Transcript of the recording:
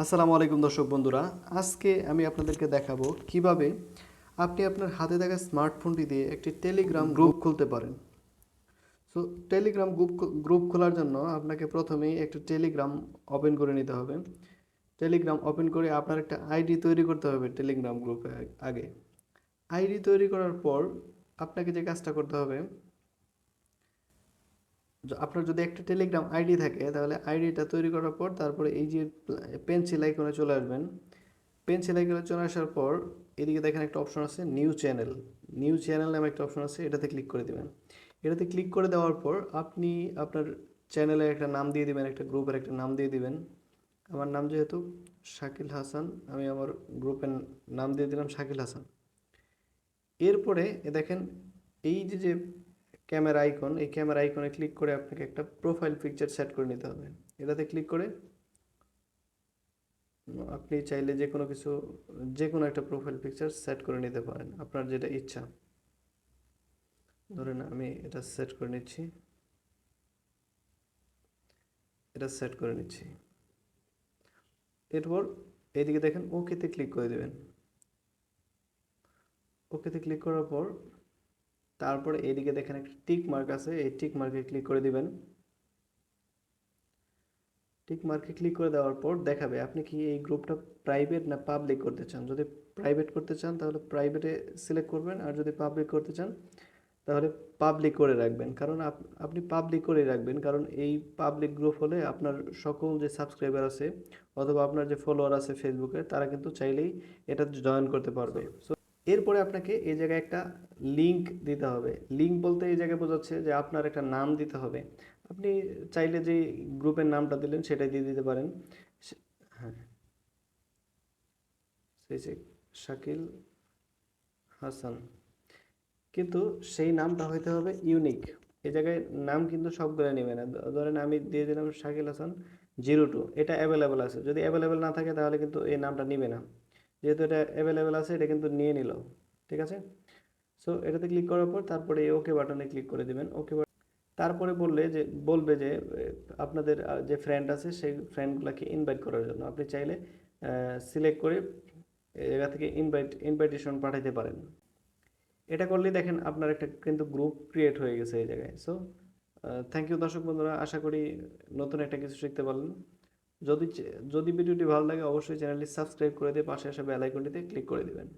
আসসালামু আলাইকুম দর্শক বন্ধুরা, আজকে আমি আপনাদেরকে দেখাবো কিভাবে আপনি আপনার হাতে থাকা স্মার্টফোনটি দিয়ে একটি টেলিগ্রাম গ্রুপ খুলতে পারেন। সো টেলিগ্রাম গ্রুপ খোলার জন্য আপনাকে প্রথমেই একটা টেলিগ্রাম ওপেন করে নিতে হবে। টেলিগ্রাম ওপেন করে আপনার একটা আইডি তৈরি করতে হবে টেলিগ্রাম গ্রুপে। আগে আইডি তৈরি করার পর আপনাকে যে কাজটা করতে হবে, আপনার যদি একটা টেলিগ্রাম আইডি থাকে তাহলে আইডিটা তৈরি করার পর তারপরে এই যে পেন্সিল আইকনে চলে আসবেন। পেন্সিল আইকনে চলে আসার পর এদিকে দেখেন একটা অপশন আছে নিউ চ্যানেল। নিউ চ্যানেল নামে একটা অপশন আছে, এটাতে ক্লিক করে দেবেন। এটাতে ক্লিক করে দেওয়ার পর আপনি আপনার চ্যানেলের একটা নাম দিয়ে দিবেন, একটা গ্রুপের একটা নাম দিয়ে দিবেন। আমার নাম যেহেতু শাকিল হাসান, আমি আমার গ্রুপের নাম দিয়ে দিলাম শাকিল হাসান। এরপরে দেখেন এই যে ক্যামেরা আইকন, এই ক্যামেরা আইকনে ক্লিক করে আপনাকে একটা প্রোফাইল পিকচার সেট করে নিতে হবে। এটাতে ক্লিক করে আপনি চাইলে যে কোনো একটা প্রোফাইল পিকচার সেট করে নিতে পারেন, আপনার যেটা ইচ্ছা। ধরেন আমি এটা সেট করে নিচ্ছি, এটা সেট করে নিচ্ছি। এরপর এইদিকে দেখেন ওকেতে ক্লিক করে দেবেন। ওকেতে ক্লিক করার পর তারপরে এইদিকে দেখেন একটা টিক মার্ক আছে, এই টিক মার্কে ক্লিক করে দিবেন। টিক মার্কে ক্লিক করে দেওয়ার পর দেখাবে আপনি কি এই গ্রুপটা প্রাইভেট না পাবলিক করতে চান। যদি প্রাইভেট করতে চান তাহলে প্রাইভেটে সিলেক্ট করবেন, আর যদি পাবলিক করতে চান তাহলে পাবলিক করে রাখবেন। কারণ আপনি পাবলিক করে রাখবেন, কারণ এই পাবলিক গ্রুপ হলে আপনার সকল যে সাবস্ক্রাইবার আছে অথবা আপনার যে ফলোয়ার আছে ফেসবুকে, তারা কিন্তু চাইলেই এটা জয়েন করতে পারবে। সো এরপরে আপনাকে এই জায়গায় একটা লিঙ্ক দিতে হবে। লিঙ্ক বলতে এই জায়গায় বোঝাচ্ছে যে আপনার একটা নাম দিতে হবে। আপনি চাইলে যে গ্রুপের নামটা দিলেন সেটাই দিয়ে দিতে পারেন। হ্যাঁ, সেই যে শাকিল হাসান, কিন্তু সেই নামটা হইতে হবে ইউনিক। এই জায়গায় নাম কিন্তু সবগুলো নেবে না। ধরেন আমি দিয়ে দিলাম শাকিল হাসান 02, এটা অ্যাভেলেবেল আছে। যদি অ্যাভেলেবেল না থাকে তাহলে কিন্তু এই নামটা নিবে না। যেহেতু এটা অ্যাভেলেবেল আছে, এটা কিন্তু নিয়ে নিল। ঠিক আছে। সো এটাতে ক্লিক করার পর তারপরে এই ওকে বাটনে ক্লিক করে দিবেন। তারপরে বলবে যে আপনাদের যে ফ্রেন্ড আছে সেই ফ্রেন্ডগুলোকে ইনভাইট করার জন্য আপনি চাইলে সিলেক্ট করে এই জায়গা থেকে ইনভাইটেশন পাঠাইতে পারেন। এটা করলেই দেখেন আপনার একটা কিন্তু গ্রুপ ক্রিয়েট হয়ে গেছে এই জায়গায়। সো থ্যাংক ইউ দর্শক বন্ধুরা, আশা করি নতুন একটা কিছু শিখতে পারলেন। যদি যদি ভিডিওটি ভালো লাগে অবশ্যই চ্যানেলটি সাবস্ক্রাইব করে দিয়ে পাশে আসা বেল আইকনটিতে ক্লিক করে দিবেন।